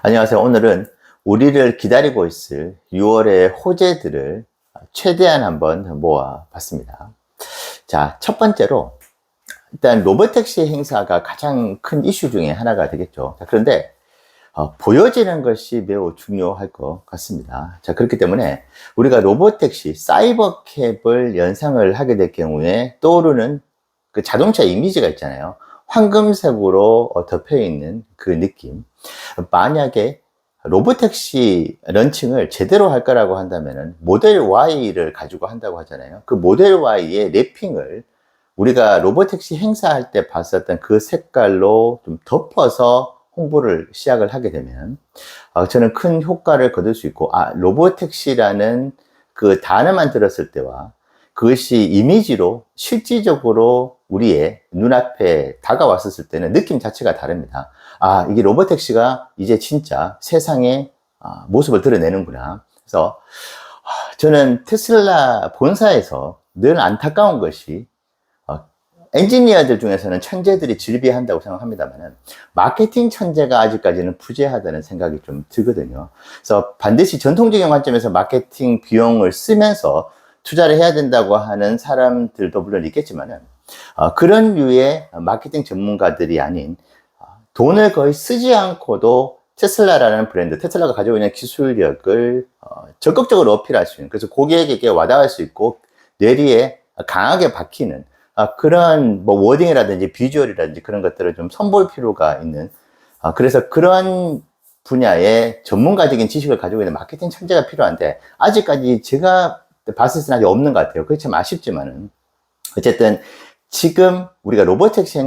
안녕하세요. 오늘은 우리를 기다리고 있을 6월의 호재들을 최대한 한번 모아 봤습니다. 자, 첫 번째로 일단 로보택시 행사가 가장 큰 이슈 중에 하나가 되겠죠. 자, 그런데 보여지는 것이 매우 중요할 것 같습니다. 자, 그렇기 때문에 우리가 로보택시 사이버캡을 연상을 하게 될 경우에 떠오르는 그 자동차 이미지가 있잖아요. 황금색으로 덮여 있는 그 느낌. 만약에 로보택시 런칭을 제대로 할 거라고 한다면은 모델 Y를 가지고 한다고 하잖아요. 그 모델 Y의 랩핑을 우리가 로보택시 행사할 때 봤었던 그 색깔로 좀 덮어서 홍보를 시작을 하게 되면 저는 큰 효과를 거둘 수 있고, 로보택시라는 그 단어만 들었을 때와 그것이 이미지로 실질적으로 우리의 눈앞에 다가왔었을 때는 느낌 자체가 다릅니다. 이게 로보택시가 이제 진짜 세상의 모습을 드러내는구나. 그래서 저는 테슬라 본사에서 늘 안타까운 것이 엔지니어들 중에서는 천재들이 즐비한다고 생각합니다만 마케팅 천재가 아직까지는 부재하다는 생각이 좀 들거든요. 그래서 반드시 전통적인 관점에서 마케팅 비용을 쓰면서 투자를 해야 된다고 하는 사람들도 물론 있겠지만은 그런 류의 마케팅 전문가들이 아닌 돈을 거의 쓰지 않고도 테슬라라는 브랜드, 테슬라가 가지고 있는 기술력을 적극적으로 어필할 수 있는, 그래서 고객에게 와닿을 수 있고 뇌리에 강하게 박히는 그런 뭐 워딩이라든지 비주얼이라든지 그런 것들을 좀 선보일 필요가 있는, 그래서 그런 분야의 전문가적인 지식을 가지고 있는 마케팅 천재가 필요한데 아직까지 제가 봤을 때는 아직 없는 것 같아요. 그게 참 아쉽지만은 어쨌든 지금 우리가 로보택시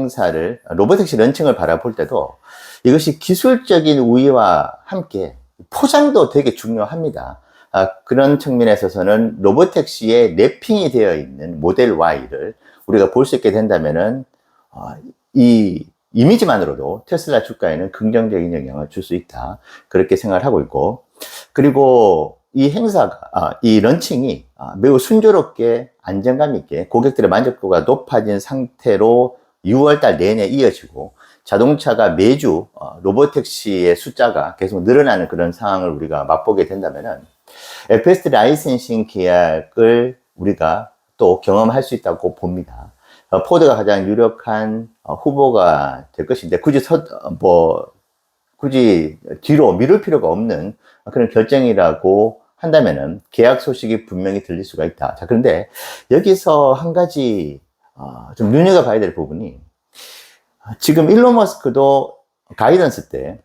런칭을 바라볼 때도 이것이 기술적인 우위와 함께 포장도 되게 중요합니다. 그런 측면에 있어서는 로보택시에 랩핑이 되어 있는 모델 Y를 우리가 볼 수 있게 된다면은 이 이미지만으로도 테슬라 주가에는 긍정적인 영향을 줄 수 있다. 그렇게 생각을 하고 있고, 그리고 이 행사가, 이 런칭이 매우 순조롭게 안정감 있게 고객들의 만족도가 높아진 상태로 6월달 내내 이어지고 자동차가 매주 로보택시의 숫자가 계속 늘어나는 그런 상황을 우리가 맛보게 된다면은 FSD 라이센싱 계약을 우리가 또 경험할 수 있다고 봅니다. 포드가 가장 유력한 후보가 될 것인데 굳이 뒤로 미룰 필요가 없는 그런 결정이라고 한다면은 계약 소식이 분명히 들릴 수가 있다. 자, 그런데 여기서 한 가지 좀 눈여겨봐야 될 부분이, 지금 일론 머스크도 가이던스 때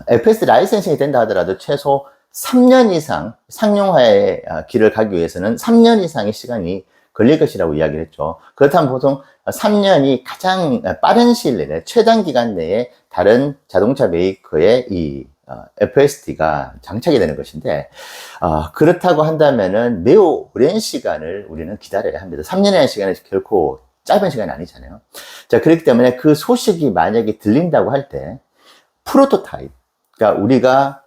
FS 라이센싱이 된다 하더라도 최소 3년 이상 상용화의 길을 가기 위해서는 3년 이상의 시간이 걸릴 것이라고 이야기를 했죠. 그렇다면 보통 3년이 가장 빠른 시일 내에, 최단 기간 내에 다른 자동차 메이커의 이 FSD가 장착이 되는 것인데, 그렇다고 한다면은 매우 오랜 시간을 우리는 기다려야 합니다. 3년이라는 시간은 결코 짧은 시간이 아니잖아요. 자, 그렇기 때문에 그 소식이 만약에 들린다고 할 때, 프로토타입, 그러니까 우리가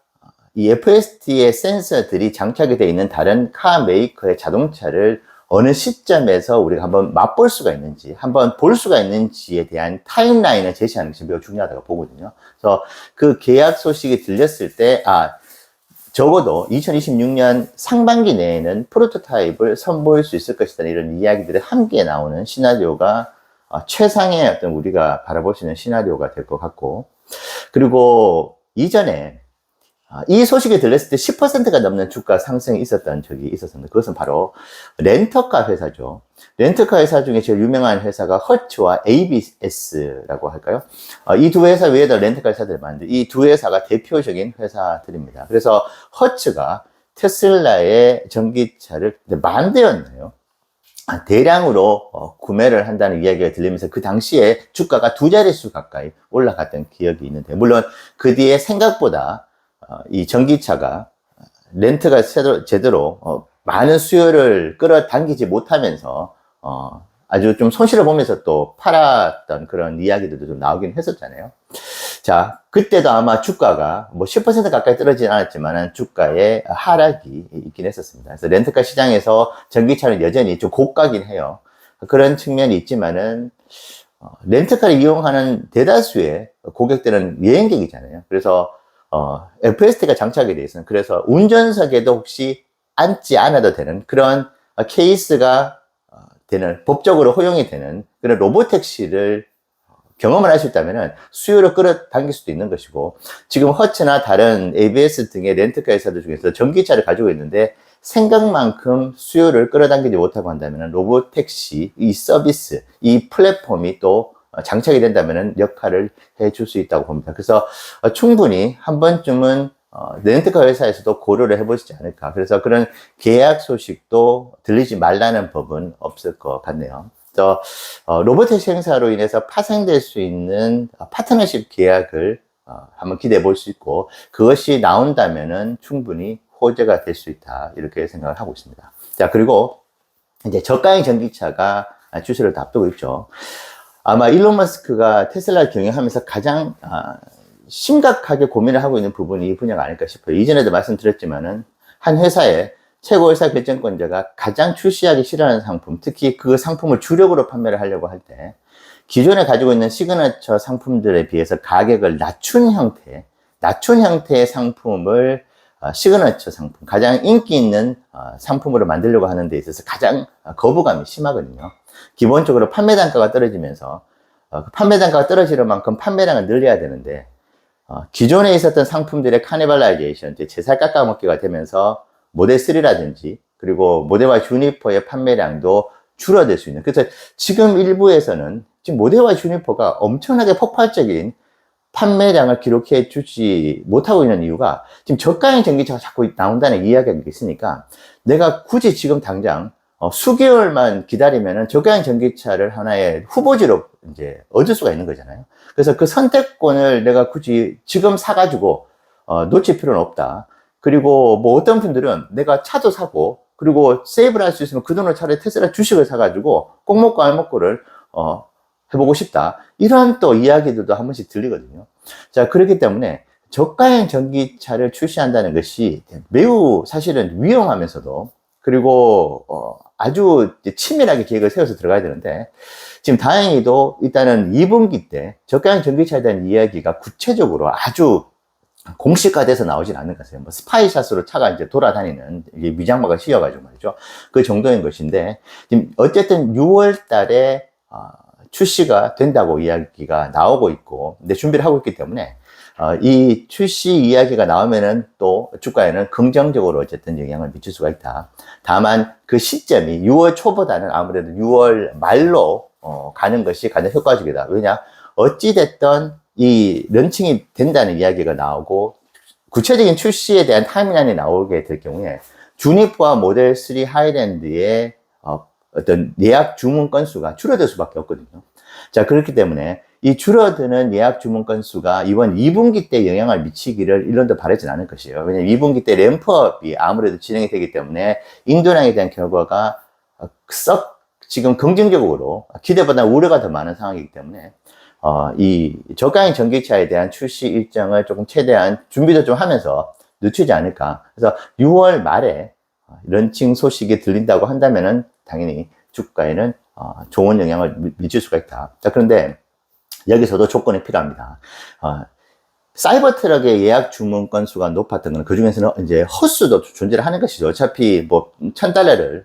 이 FSD의 센서들이 장착이 되어 있는 다른 카 메이커의 자동차를 어느 시점에서 우리가 한번 맛볼 수가 있는지, 한번 볼 수가 있는지에 대한 타임라인을 제시하는 것이 매우 중요하다고 보거든요. 그래서 그 계약 소식이 들렸을 때, 적어도 2026년 상반기 내에는 프로토타입을 선보일 수 있을 것이다, 이런 이야기들이 함께 나오는 시나리오가 최상의 어떤 우리가 바라볼 수 있는 시나리오가 될 것 같고, 그리고 이전에 이 소식이 들렸을 때 10%가 넘는 주가 상승이 있었던 적이 있었습니다. 그것은 바로 렌터카 회사죠. 렌터카 회사 중에 제일 유명한 회사가 허츠와 ABS라고 할까요? 이 두 회사 외에도 렌터카 회사들이 많은데 이 두 회사가 대표적인 회사들입니다. 그래서 허츠가 테슬라의 전기차를 만 대였나요? 대량으로 구매를 한다는 이야기가 들리면서 그 당시에 주가가 두 자릿수 가까이 올라갔던 기억이 있는데, 물론 그 뒤에 생각보다 이 전기차가 렌트가 제대로 많은 수요를 끌어당기지 못하면서 아주 좀 손실을 보면서 또 팔았던 그런 이야기들도 좀 나오긴 했었잖아요. 자, 그때도 아마 주가가 뭐 10% 가까이 떨어지진 않았지만 주가의 하락이 있긴 했었습니다. 그래서 렌트카 시장에서 전기차는 여전히 좀 고가긴 해요. 그런 측면이 있지만은 렌트카를 이용하는 대다수의 고객들은 여행객이잖아요. 그래서 FST가 장착이 되어 있어요. 그래서 운전석에도 혹시 앉지 않아도 되는 그런 케이스가 되는, 법적으로 허용이 되는 그런 로보택시를 경험을 할 수 있다면 수요를 끌어당길 수도 있는 것이고, 지금 허츠나 다른 ABS 등의 렌트카 회사들 중에서 전기차를 가지고 있는데 생각만큼 수요를 끌어당기지 못하고 한다면 로보택시 이 서비스, 이 플랫폼이 또 장착이 된다면 역할을 해줄 수 있다고 봅니다. 그래서 충분히 한 번쯤은 렌트카 회사에서도 고려를 해보시지 않을까. 그래서 그런 계약 소식도 들리지 말라는 법은 없을 것 같네요. 그래서 로보택시 행사로 인해서 파생될 수 있는 파트너십 계약을 한번 기대해 볼 수 있고, 그것이 나온다면은 충분히 호재가 될 수 있다, 이렇게 생각을 하고 있습니다. 자, 그리고 이제 저가형 전기차가 출시를 앞두고 있죠. 아마 일론 머스크가 테슬라를 경영하면서 가장 심각하게 고민을 하고 있는 부분이 이 분야가 아닐까 싶어요. 이전에도 말씀드렸지만은 한 회사의 최고 의사 결정권자가 가장 출시하기 싫어하는 상품, 특히 그 상품을 주력으로 판매를 하려고 할 때 기존에 가지고 있는 시그너처 상품들에 비해서 가격을 낮춘 형태의 상품을 시그너처 상품, 가장 인기 있는 상품으로 만들려고 하는 데 있어서 가장 거부감이 심하거든요. 기본적으로 판매 단가가 떨어지면서 판매 단가가 떨어지는 만큼 판매량을 늘려야 되는데 기존에 있었던 상품들의 카니발라이제이션, 제살 깎아먹기가 되면서 모델 3라든지 그리고 모델 Y 주니퍼의 판매량도 줄어들 수 있는, 그래서 지금 일부에서는 지금 모델 Y 주니퍼가 엄청나게 폭발적인 판매량을 기록해 주지 못하고 있는 이유가 지금 저가형 전기차가 자꾸 나온다는 이야기가 있으니까 내가 굳이 지금 당장 수개월만 기다리면은 저가형 전기차를 하나의 후보지로 이제 얻을 수가 있는 거잖아요. 그래서 그 선택권을 내가 굳이 지금 사가지고 놓칠 필요는 없다. 그리고 뭐 어떤 분들은 내가 차도 사고 그리고 세이브를 할 수 있으면 그 돈으로 차라리 테슬라 주식을 사가지고 꼭 먹고 알 먹고를 해보고 싶다, 이런 또 이야기들도 한 번씩 들리거든요. 자, 그렇기 때문에 저가형 전기차를 출시한다는 것이 매우 사실은 위험하면서도, 그리고 아주 치밀하게 계획을 세워서 들어가야 되는데, 지금 다행히도 일단은 2분기 때 저가형 전기차에 대한 이야기가 구체적으로 아주 공식화돼서 나오진 않는 것 같아요. 뭐 스파이샷으로 차가 이제 돌아다니는, 이게 미장마가 씌어가지고 말이죠. 그 정도인 것인데, 지금 어쨌든 6월 달에 출시가 된다고 이야기가 나오고 있고, 근데 준비를 하고 있기 때문에 이 출시 이야기가 나오면은 또 주가에는 긍정적으로 어쨌든 영향을 미칠 수가 있다. 다만 그 시점이 6월 초보다는 아무래도 6월 말로 가는 것이 가장 효과적이다. 왜냐? 어찌됐든 이 런칭이 된다는 이야기가 나오고 구체적인 출시에 대한 타임라인이 나오게 될 경우에 주니퍼와 모델 3 하이랜드의 어떤 예약 주문 건수가 줄어들 수밖에 없거든요. 자, 그렇기 때문에 이 줄어드는 예약 주문 건수가 이번 2분기 때 영향을 미치기를 일론도 바라진 않을 것이에요. 왜냐면 2분기 때 램프업이 아무래도 진행이 되기 때문에 인도량에 대한 결과가 썩 지금 긍정적으로 기대보다 우려가 더 많은 상황이기 때문에 이 저가형 전기차에 대한 출시 일정을 조금 최대한 준비도 좀 하면서 늦추지 않을까. 그래서 6월 말에 런칭 소식이 들린다고 한다면은 당연히 주가에는 좋은 영향을 미칠 수가 있다. 자, 그런데 여기서도 조건이 필요합니다. 사이버 트럭의 예약 주문 건수가 높았던 건 그 중에서는 이제 헛수도 존재를 하는 것이죠. 어차피 뭐 $1,000를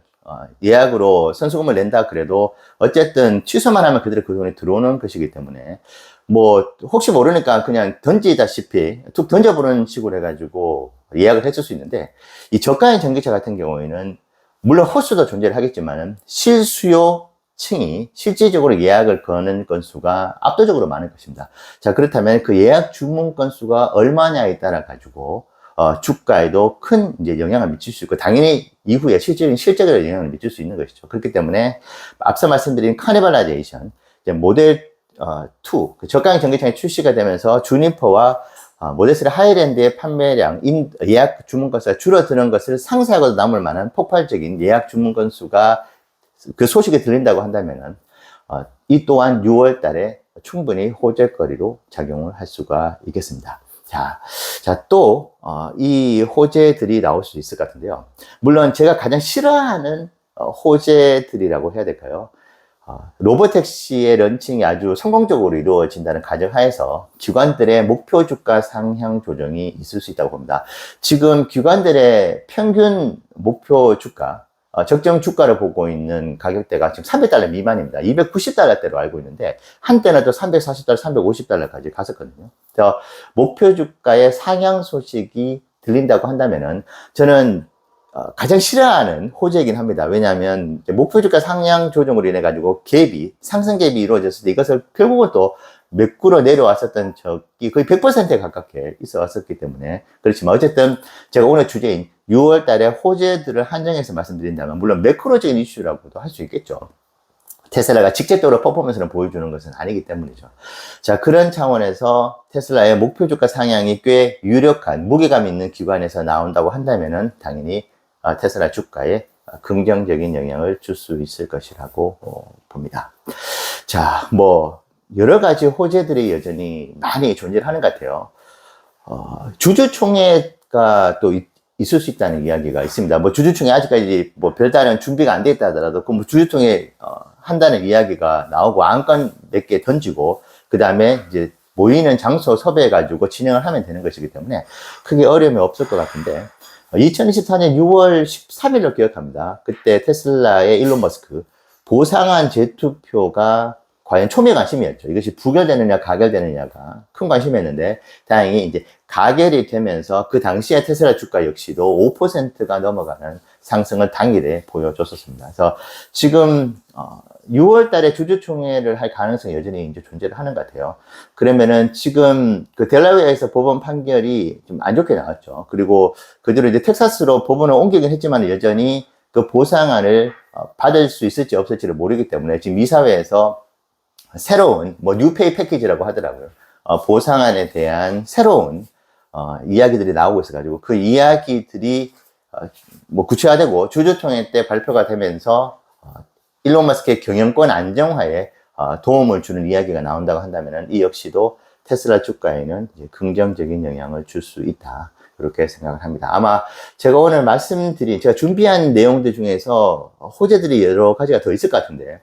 예약으로 선수금을 낸다 그래도 어쨌든 취소만 하면 그대로 그 돈이 들어오는 것이기 때문에 뭐 혹시 모르니까 그냥 던지다시피 툭 던져보는 식으로 해가지고 예약을 했을 수 있는데, 이 저가형 전기차 같은 경우에는 물론 헛수도 존재를 하겠지만 실수요층이 실질적으로 예약을 거는 건수가 압도적으로 많을 것입니다. 자, 그렇다면 그 예약 주문 건수가 얼마냐에 따라 가지고 주가에도 큰 이제 영향을 미칠 수 있고, 당연히 이후에 실제적으로 영향을 미칠 수 있는 것이죠. 그렇기 때문에 앞서 말씀드린 카니발라이제이션, 모델 2, 그 저가형 전기차이 출시가 되면서 주니퍼와 모델 3 하이랜드의 판매량, 예약 주문 건수가 줄어드는 것을 상쇄하고도 남을 만한 폭발적인 예약 주문 건수가 그 소식이 들린다고 한다면은 이 또한 6월 달에 충분히 호재거리로 작용을 할 수가 있겠습니다. 자, 또 이 호재들이 나올 수 있을 것 같은데요. 물론 제가 가장 싫어하는 호재들이라고 해야 될까요? 로보택시의 런칭이 아주 성공적으로 이루어진다는 가정하에서 기관들의 목표 주가 상향 조정이 있을 수 있다고 봅니다. 지금 기관들의 평균 목표 주가, 적정 주가를 보고 있는 가격대가 지금 $300 미만입니다. $290대로 알고 있는데 한때는 또 $340, $350까지 갔었거든요. 그래서 목표 주가의 상향 소식이 들린다고 한다면은 저는 가장 싫어하는 호재이긴 합니다. 왜냐하면 목표 주가 상향 조정으로 인해 가지고 상승 갭이 이루어졌을 때 이것을 결국은 또 메꾸러 내려왔었던 적이 거의 100%에 가깝게 있어 왔었기 때문에 그렇지만 어쨌든 제가 오늘 주제인 6월 달에 호재들을 한정해서 말씀드린다면 물론 매크로적인 이슈라고도 할 수 있겠죠. 테슬라가 직접적으로 퍼포먼스를 보여주는 것은 아니기 때문이죠. 자, 그런 차원에서 테슬라의 목표 주가 상향이 꽤 유력한 무게감 있는 기관에서 나온다고 한다면은 당연히 테슬라 주가에 긍정적인 영향을 줄 수 있을 것이라고 봅니다. 자, 뭐 여러 가지 호재들이 여전히 많이 존재하는 것 같아요. 주주총회가 또 있을 수 있다는 이야기가 있습니다. 뭐 주주총회 아직까지 뭐 별다른 준비가 안 돼 있다 하더라도 그 뭐 주주총회 한다는 이야기가 나오고 안건 몇 개 던지고 그 다음에 이제 모이는 장소 섭외해 가지고 진행을 하면 되는 것이기 때문에 크게 어려움이 없을 것 같은데 2024년 6월 13일로 기억합니다. 그때 테슬라의 일론 머스크 보상한 재투표가 과연 초미의 관심이었죠. 이것이 부결되느냐 가결되느냐가 큰 관심이었는데 다행히 이제 가결이 되면서 그 당시에 테슬라 주가 역시도 5%가 넘어가는 상승을 당일에 보여줬었습니다. 그래서 지금 6월 달에 주주총회를 할 가능성이 여전히 이제 존재를 하는 것 같아요. 그러면은 지금 그 델라웨어에서 법원 판결이 좀 안 좋게 나왔죠. 그리고 그 뒤로 이제 텍사스로 법원을 옮기긴 했지만 여전히 그 보상안을 받을 수 있을지 없을지를 모르기 때문에 지금 이사회에서 새로운 뭐 뉴페이 패키지라고 하더라고요. 보상안에 대한 새로운 이야기들이 나오고 있어가지고 그 이야기들이 뭐 구체화되고 주주총회 때 발표가 되면서 일론 머스크의 경영권 안정화에 도움을 주는 이야기가 나온다고 한다면 이 역시도 테슬라 주가에는 이제 긍정적인 영향을 줄 수 있다. 그렇게 생각을 합니다. 아마 제가 오늘 제가 준비한 내용들 중에서 호재들이 여러 가지가 더 있을 것 같은데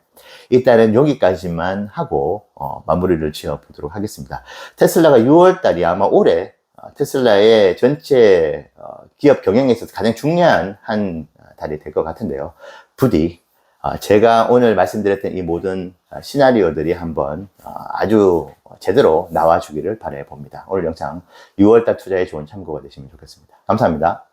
일단은 여기까지만 하고 마무리를 지어 보도록 하겠습니다. 테슬라가 6월 달이 아마 올해 테슬라의 전체 기업 경영에 있어서 가장 중요한 한 달이 될 것 같은데요. 부디 제가 오늘 말씀드렸던 이 모든 시나리오들이 한번 아주 제대로 나와주기를 바라봅니다. 오늘 영상 6월달 투자에 좋은 참고가 되시면 좋겠습니다. 감사합니다.